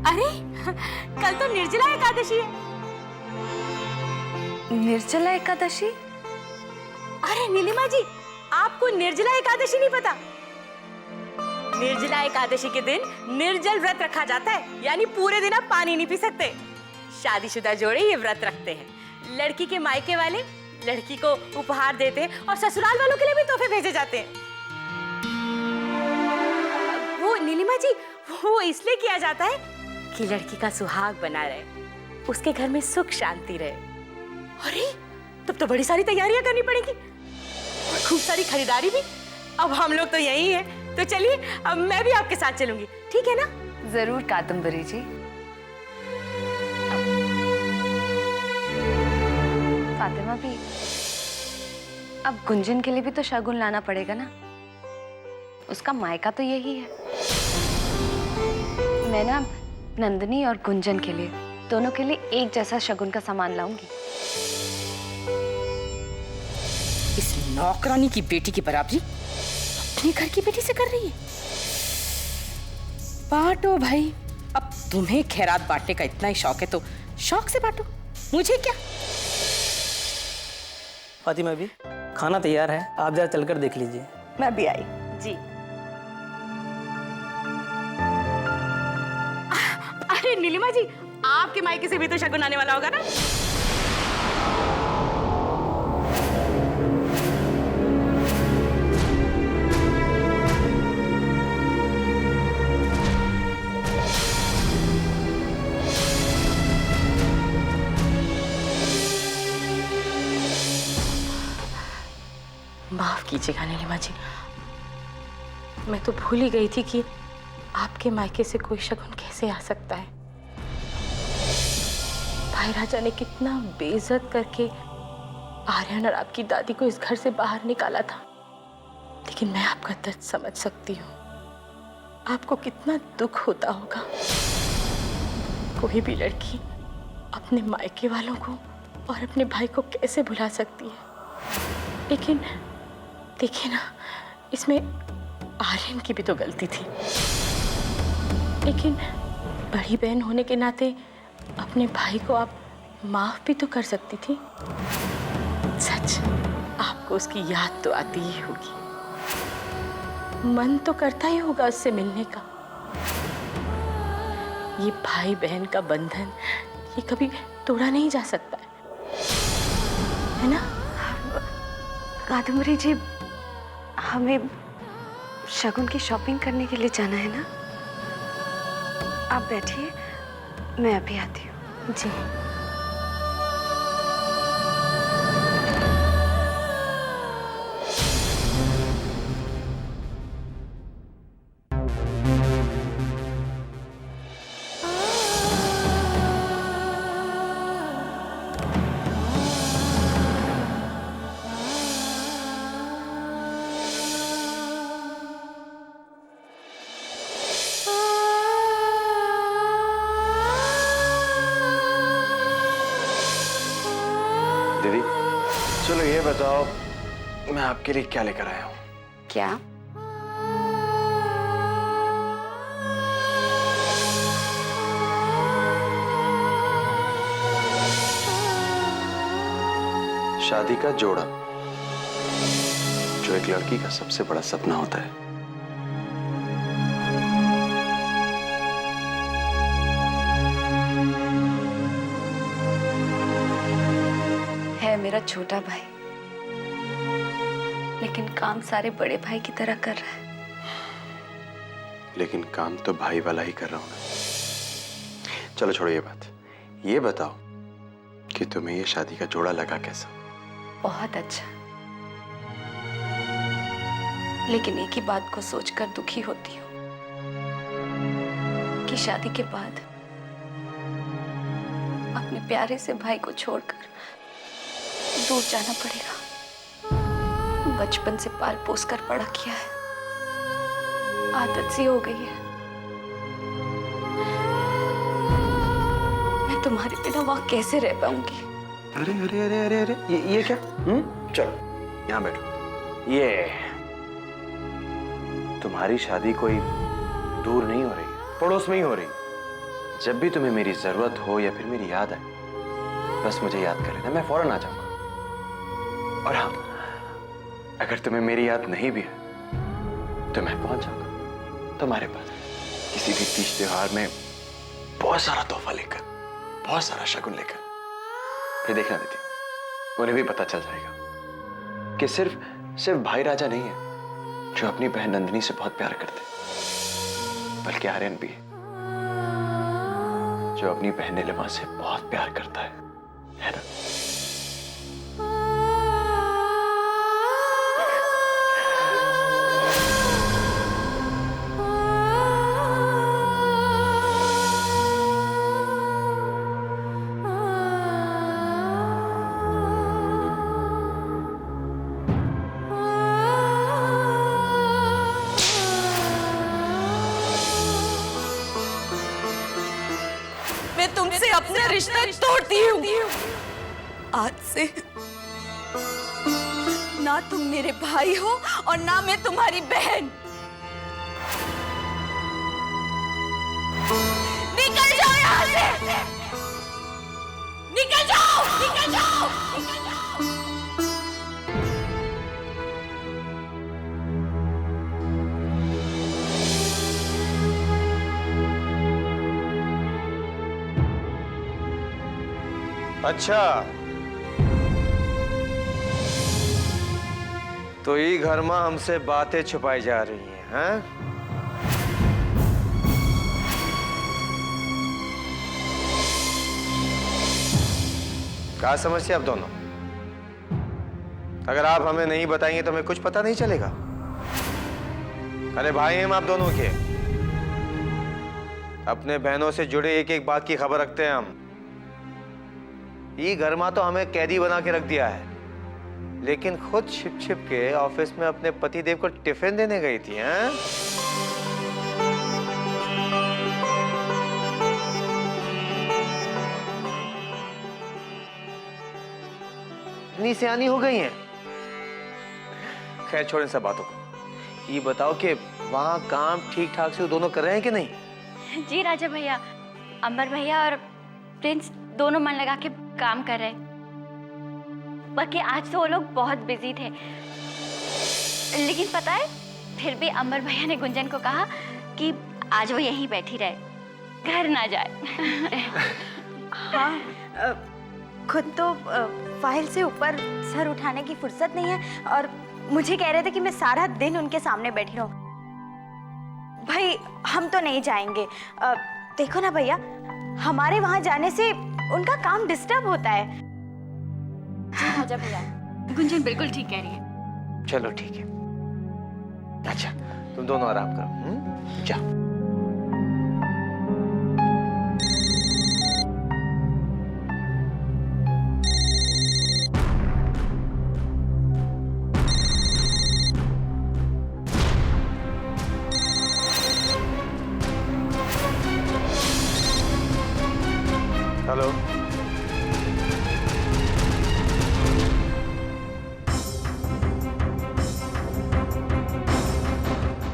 अरे कल तो निर्जला एकादशी है। निर्जला एकादशी? अरे नीलिमा जी, आपको निर्जला एकादशी नहीं पता? निर्जला एकादशी के दिन निर्जल व्रत रखा जाता है, यानी पूरे दिन आप पानी नहीं पी सकते। शादीशुदा जोड़े ये व्रत रखते हैं। लड़की के मायके वाले लड़की को उपहार देते हैं और ससुराल वालों के लिए भी तोहफे भेजे जाते हैं। वो नीलिमा जी, वो इसलिए किया जाता है कि लड़की का सुहाग बना रहे, उसके घर में सुख शांति रहे। अरे तब तो बड़ी सारी तैयारियां करनी पड़ेगी और खूब सारी खरीदारी भी। अब हम लोग तो यही हैं, तो चलिए अब मैं भी आपके साथ चलूंगी, ठीक है ना? जरूर कादम्बरी जी। फातिमा भी, अब गुंजन के लिए भी तो शगुन लाना पड़ेगा ना। उसका मायका तो यही है। मैं ना नंदिनी और गुंजन के लिए, दोनों के लिए एक जैसा शगुन का सामान लाऊंगी। इस नौकरानी की बेटी की बराबरी अपने घर की बेटी से कर रही है। बांटो भाई, अब तुम्हें खैरात बांटने का इतना ही शौक है तो शौक से बांटो, मुझे क्या। फातिमा भी, खाना तैयार है, आप जरा चलकर देख लीजिए। मैं भी आई जी। अरे नीलिमा जी, आपके मायके से भी तो शगुन आने वाला होगा ना? माफ कीजिएगा नीलिमा जी, मैं तो भूल ही गई थी कि आपके मायके से कोई शगुन कैसे आ सकता है। भाई राजा ने कितना बेइज्जत करके आर्यन और आपकी दादी को इस घर से बाहर निकाला था, लेकिन मैं आपका दर्द समझ सकती हूँ। आपको कितना दुख होता होगा। कोई भी लड़की अपने मायके वालों को और अपने भाई को कैसे भुला सकती है। लेकिन देखिए ना, इसमें आर्यन की भी तो गलती थी, लेकिन बड़ी बहन होने के नाते अपने भाई को आप माफ भी तो कर सकती थी। सच, आपको उसकी याद तो आती ही होगी, मन तो करता ही होगा उससे मिलने का। ये भाई बहन का बंधन ये कभी तोड़ा नहीं जा सकता है ना? कादम्बरी जी, हमें शगुन की शॉपिंग करने के लिए जाना है ना। आप बैठिए, मैं अभी आती हूँ। जी। दीदी, चलो ये बताओ, मैं आपके लिए क्या लेकर आया हूँ? क्या? शादी का जोड़ा, जो एक लड़की का सबसे बड़ा सपना होता है। मेरा छोटा भाई, लेकिन काम सारे बड़े भाई की तरह कर रहा है। लेकिन काम तो भाई वाला ही कर रहा हूं ना। चलो छोड़ो ये बात, ये बताओ कि तुम्हें ये शादी का जोड़ा लगा कैसा? बहुत अच्छा, लेकिन एक ही बात को सोचकर दुखी होती हूँ कि शादी के बाद अपने प्यारे से भाई को छोड़कर दूर जाना पड़ेगा। बचपन से पाल पोस कर बड़ा किया है, आदत सी हो गई है। मैं तुम्हारे बिना वहां कैसे रह पाऊंगी? अरे अरे अरे अरे अरे, ये क्या? चलो यहाँ बैठो। ये तुम्हारी शादी कोई दूर नहीं हो रही, पड़ोस में ही हो रही। जब भी तुम्हें मेरी जरूरत हो या फिर मेरी याद आए, बस मुझे याद कर लेना, मैं फौरन आ जाऊंगा। और हाँ, अगर तुम्हें मेरी याद नहीं भी है तो मैं पहुंच जाऊंगा तुम्हारे पास किसी भी तीज त्योहार में, बहुत सारा तोहफा लेकर, बहुत सारा शगुन लेकर। फिर देखना दीदी, उन्हें भी पता चल जाएगा कि सिर्फ भाई राजा नहीं है जो अपनी बहन नंदिनी से बहुत प्यार करते, बल्कि आर्यन भी है जो अपनी बहन नीलिमा से बहुत प्यार करता है ना? मैं तुमसे अपना रिश्ता तोड़ती हूँ। आज से ना तुम मेरे भाई हो और ना मैं तुम्हारी बहन। निकल जाओ यहाँ से, निकल जाओ, निकल जाओ, निकल जाओ। अच्छा, तो ये घर में हमसे बातें छुपाई जा रही हैं, क्या समस्या आप दोनों? अगर आप हमें नहीं बताएंगे तो हमें कुछ पता नहीं चलेगा। अरे भाई हम आप दोनों के, अपने बहनों से जुड़े एक एक बात की खबर रखते हैं हम। ये घर में तो हमें कैदी बना के रख दिया है, लेकिन खुद छिप छिप के ऑफिस में अपने पति देव को टिफिन देने गई थी, हैं? इतनी सियानी हो गई हैं। खैर छोड़ें सब बातों को, ये बताओ कि वहां काम ठीक ठाक से वो दोनों कर रहे हैं कि नहीं? जी राजा भैया, अंबर भैया और प्रिंस दोनों मन लगा के काम कर रहे। बाकी आज तो वो लोग बहुत बिजी थे, लेकिन पता है फिर भी अंबर भैया ने गुंजन को कहा कि आज वो यहीं बैठी रहे, घर ना जाए। हाँ, खुद तो फाइल से ऊपर सर उठाने की फुर्सत नहीं है और मुझे कह रहे थे कि मैं सारा दिन उनके सामने बैठी रहूं। भाई हम तो नहीं जाएंगे। देखो ना भैया, हमारे वहां जाने से उनका काम डिस्टर्ब होता है। जी राजा भैया, गुंजन बिल्कुल ठीक कह रही है। चलो ठीक है। अच्छा तुम दोनों आराम करो, जाओ। हेलो,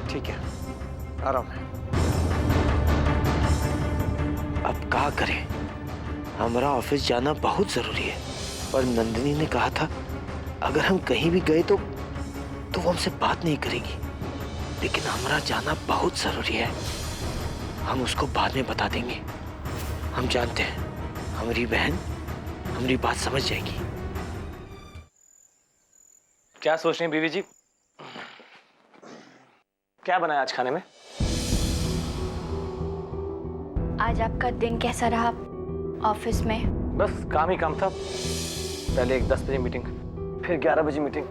ठीक है, आराम है। अब क्या करें, हमारा ऑफिस जाना बहुत जरूरी है और नंदिनी ने कहा था अगर हम कहीं भी गए तो वो हमसे बात नहीं करेगी, लेकिन हमारा जाना बहुत जरूरी है। हम उसको बाद में बता देंगे। हम जानते हैं हमारी बहन हमारी बात समझ जाएगी। क्या सोच रही हैं बीवी जी? क्या बनाया आज खाने में? आज आपका दिन कैसा रहा ऑफिस में? बस काम ही काम था। पहले एक 10 बजे मीटिंग, फिर 11 बजे मीटिंग,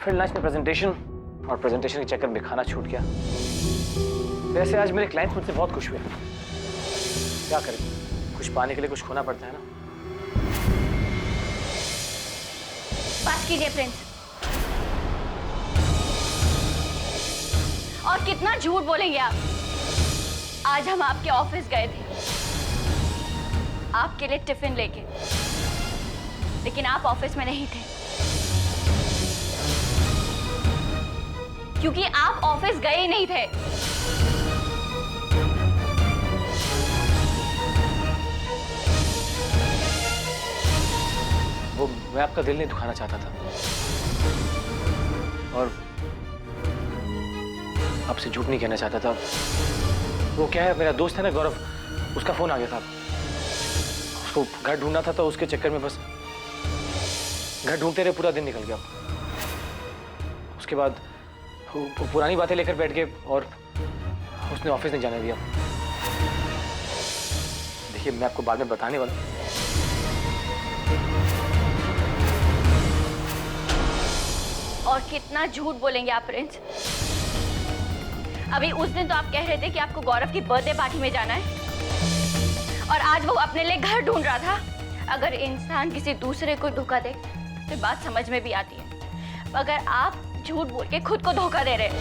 फिर लंच में प्रेजेंटेशन, और प्रेजेंटेशन के चक्कर में खाना छूट गया। वैसे आज मेरे क्लाइंट मुझसे बहुत खुश हुए। क्या करें, कुछ पाने के लिए कुछ खोना पड़ता है ना। बात कीजिए प्रिंस। और कितना झूठ बोलेंगे आप? आज हम आपके ऑफिस गए थे आपके लिए टिफिन लेके, लेकिन आप ऑफिस में नहीं थे क्योंकि आप ऑफिस गए ही नहीं थे। मैं आपका दिल नहीं दुखाना चाहता था, और आपसे झूठ नहीं कहना चाहता था। वो क्या है, मेरा दोस्त है ना गौरव, उसका फोन आ गया था। उसको घर ढूंढना था, तो उसके चक्कर में बस घर ढूंढते रहे, पूरा दिन निकल गया। उसके बाद वो पुरानी बातें लेकर बैठ गए और उसने ऑफिस नहीं जाने दिया। देखिए, मैं आपको बाद में बताने वाला हूं। और कितना झूठ बोलेंगे आप प्रिंस? अभी उस दिन तो आप कह रहे थे कि आपको गौरव की बर्थडे पार्टी में जाना है, और आज वो अपने लिए घर ढूंढ रहा था। अगर इंसान किसी दूसरे को धोखा दे तो बात समझ में भी आती है, अगर आप झूठ बोल के खुद को धोखा दे रहे हैं।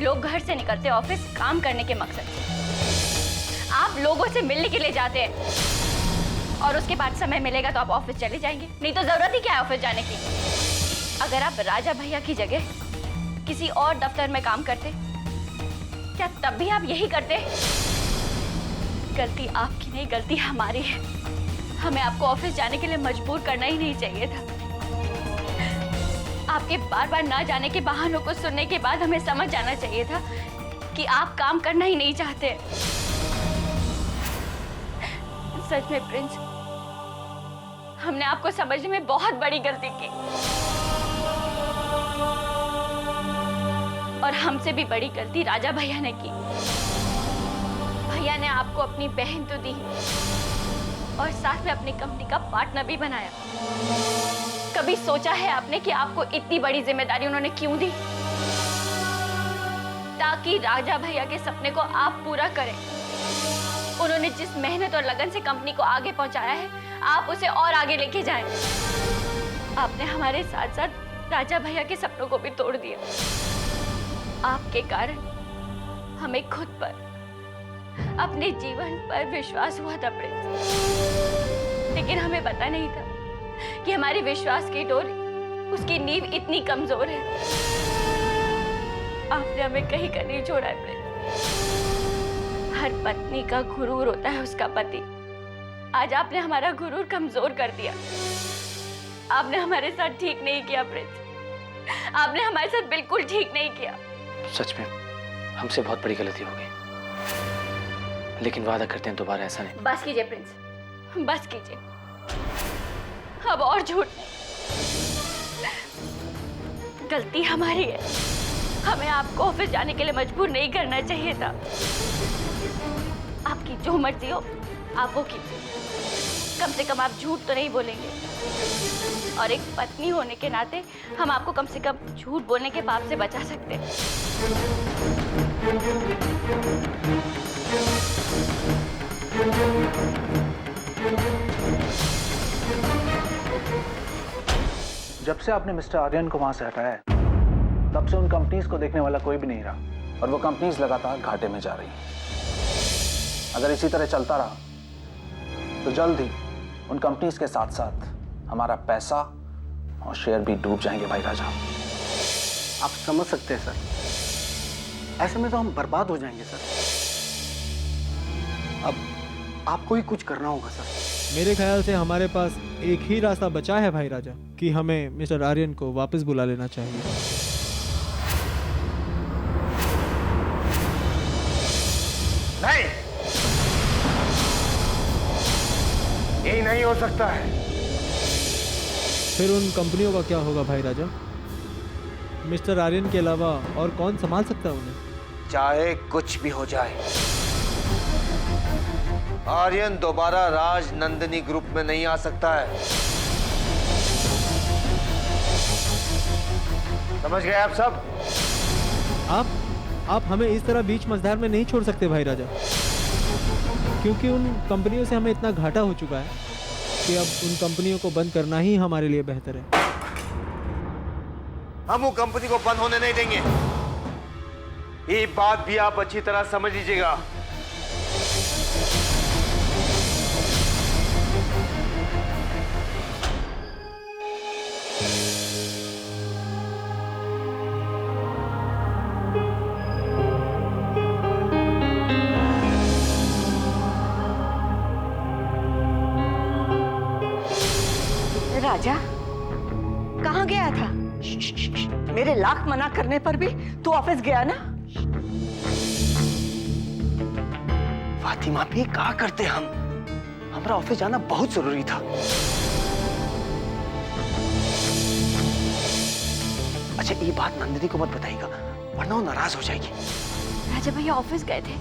लोग घर से निकलते ऑफिस काम करने के मकसद से, आप लोगों से मिलने के लिए जाते हैं, और उसके बाद समय मिलेगा तो आप ऑफिस चले जाएंगे। नहीं तो जरूरत ही क्या है ऑफिस जाने की? अगर आप राजा भैया की जगह किसी और दफ्तर में काम करते, क्या तब भी आप यही करते? गलती आपकी नहीं, गलती हमारी है। हमें आपको ऑफिस जाने के लिए मजबूर करना ही नहीं चाहिए था। आपके बार बार ना जाने के बहानों को सुनने के बाद हमें समझ जाना चाहिए था कि आप काम करना ही नहीं चाहते। सच में प्रिंस, हमने आपको समझने में बहुत बड़ी गलती की, और हमसे भी बड़ी गलती राजा भैया ने की। भैया ने आपको अपनी बहन तो दी, और साथ में अपनी कंपनी का पार्टनर भी बनाया। कभी सोचा है आपने कि आपको इतनी बड़ी जिम्मेदारी उन्होंने क्यों दी? ताकि राजा भैया के सपने को आप पूरा करें। उन्होंने जिस मेहनत और लगन से कंपनी को आगे पहुंचाया है, आप उसे और आगे लेके जाएं। आपने हमारे साथ साथ राजा भैया के सपनों को भी तोड़ दिया। आपके कारण हमें खुद पर, अपने जीवन पर विश्वास हुआ था प्रिंस, लेकिन हमें पता नहीं था कि हमारे विश्वास की डोर, उसकी नींव इतनी कमजोर है। आपने हमें कहीं का नहीं छोड़ा है प्रिंस। हर पत्नी का गुरूर होता है उसका पति। आज आपने हमारा गुरूर कमजोर कर दिया। आपने हमारे साथ ठीक नहीं किया प्रिंस, आपने हमारे साथ बिल्कुल ठीक नहीं किया। सच में हमसे बहुत बड़ी गलती हो गई, लेकिन वादा करते हैं दोबारा ऐसा नहीं। बस कीजिए प्रिंस, बस कीजिए। अब और झूठ नहीं। गलती हमारी है, हमें आपको ऑफिस जाने के लिए मजबूर नहीं करना चाहिए था। आपकी जो मर्जी हो आप वो कीजिए, कम से कम आप झूठ तो नहीं बोलेंगे। और एक पत्नी होने के नाते हम आपको कम से कम झूठ बोलने के पाप से बचा सकते हैं। जब से आपने मिस्टर आर्यन को वहां से हटाया है, तब से उन कंपनीज को देखने वाला कोई भी नहीं रहा, और वो कंपनीज लगातार घाटे में जा रही हैं। अगर इसी तरह चलता रहा तो जल्द ही उन कंपनीज के साथ साथ हमारा पैसा और शेयर भी डूब जाएंगे भाई राजा। आप समझ सकते हैं सर, ऐसे में तो हम बर्बाद हो जाएंगे सर। अब आपको ही कुछ करना होगा सर। मेरे ख्याल से हमारे पास एक ही रास्ता बचा है भाई राजा, कि हमें मिस्टर आर्यन को वापस बुला लेना चाहिए। नहीं, ये नहीं हो सकता है। फिर उन कंपनियों का क्या होगा भाई राजा? मिस्टर आर्यन के अलावा और कौन संभाल सकता है उन्हें? चाहे कुछ भी हो जाए, आर्यन दोबारा राज नंदिनी ग्रुप में नहीं आ सकता है। समझ गए आप सब? आप हमें इस तरह बीच मझधार में नहीं छोड़ सकते भाई राजा, क्योंकि उन कंपनियों से हमें इतना घाटा हो चुका है कि अब उन कंपनियों को बंद करना ही हमारे लिए बेहतर है। हम वो कंपनी को बंद होने नहीं देंगे, ये बात भी आप अच्छी तरह समझ लीजिएगा। राजा कहाँ गया था? मेरे लाख मना करने पर भी तू ऑफिस गया ना? फातिमा भी क्या करते हम? हमारा ऑफिस जाना बहुत जरूरी था। अच्छा ये बात नंदिनी को मत बताइएगा वरना वो नाराज हो जाएगी। राजा भैया ऑफिस गए थे,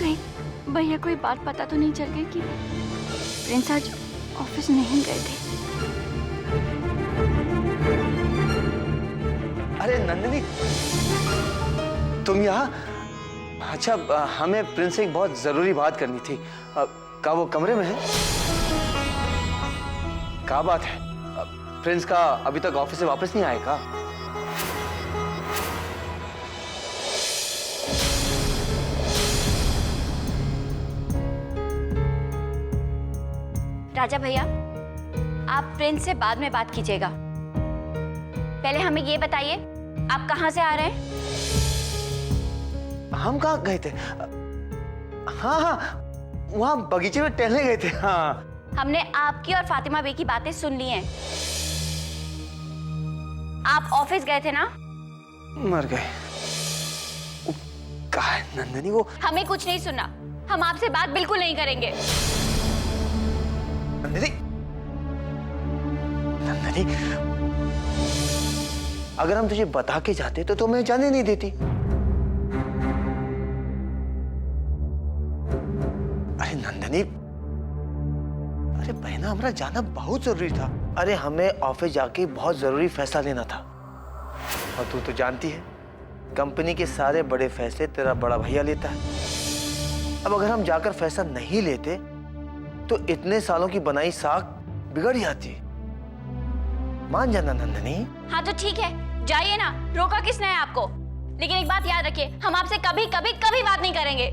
कहीं भैया कोई बात पता तो नहीं चल गई कि प्रिंस आज ऑफिस नहीं गए थे? अरे नंदिनी तुम यहाँ? अच्छा हमें प्रिंस से एक बहुत जरूरी बात करनी थी। क्या वो कमरे में है? क्या बात है? प्रिंस का अभी तक ऑफिस से वापस नहीं आएगा? राजा भैया आप प्रिंस से बाद में बात कीजिएगा, पहले हमें ये बताइए आप कहाँ से आ रहे हैं? हम कहाँ गए थे? हाँ हाँ वहाँ बगीचे में टहलने गए थे। हाँ हमने आपकी और फातिमा बी की बातें सुन ली हैं। आप ऑफिस गए थे ना? मर गए। कहा है नंदिनी वो? हमें कुछ नहीं सुनना, हम आपसे बात बिल्कुल नहीं करेंगे। नंदिनी नंदिनी अगर हम तुझे बता के जाते तो तुम्हें जाने नहीं देती। अरे नंदिनी अरे बहना हमारा जाना बहुत जरूरी था। अरे हमें ऑफिस जाके बहुत जरूरी फैसला लेना था और तू तो जानती है कंपनी के सारे बड़े फैसले तेरा बड़ा भैया लेता है। अब अगर हम जाकर फैसला नहीं लेते तो इतने सालों की बनाई साख बिगड़ जाती। मान जाना नंदिनी। हाँ तो ठीक है जाइए ना, रोका किसने है आपको? लेकिन एक बात याद रखिए हम आपसे कभी कभी कभी बात नहीं करेंगे।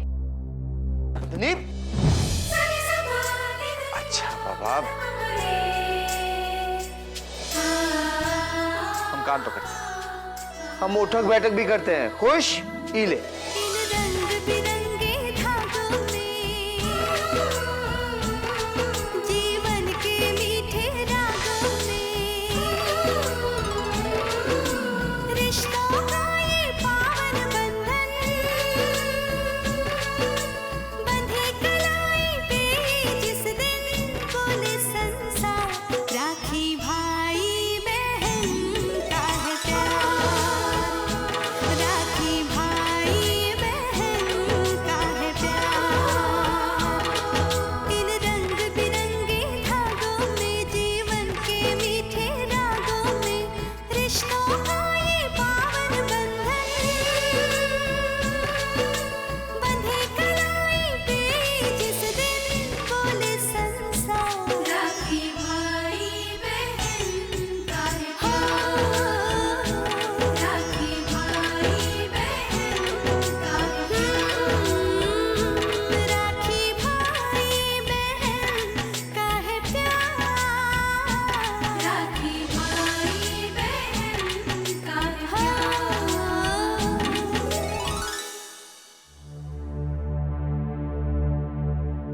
नंदिनी अच्छा बाबा हम कान पकड़ते हैं, हम उठक बैठक भी करते हैं। खुश ई ले।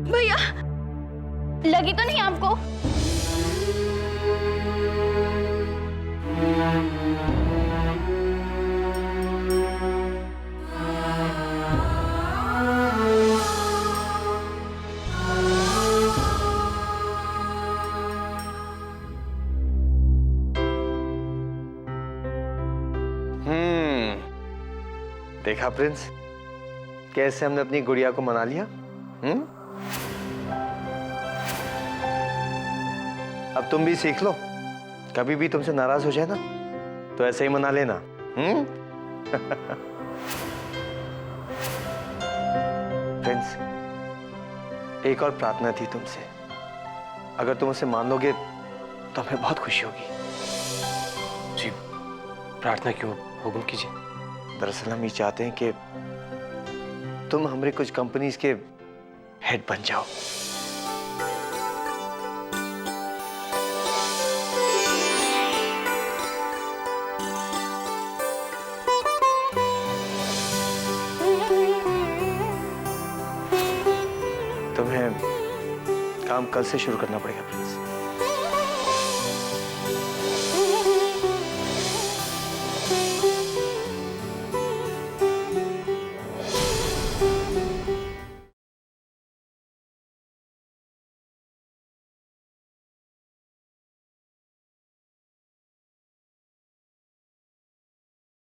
भैया लगी तो नहीं आपको? देखा प्रिंस कैसे हमने अपनी गुड़िया को मना लिया। अब तुम भी सीख लो, कभी भी तुमसे नाराज हो जाए ना तो ऐसे ही मना लेना। फ्रेंड्स एक और प्रार्थना थी तुमसे, अगर तुम उसे मान लोगे तो हमें बहुत खुशी होगी। जी प्रार्थना क्यों? हुक्म कीजिए। दरअसल हम ये चाहते हैं कि तुम हमारे कुछ कंपनीज के हेड बन जाओ। तुम्हें काम कल से शुरू करना पड़ेगा प्रिंस।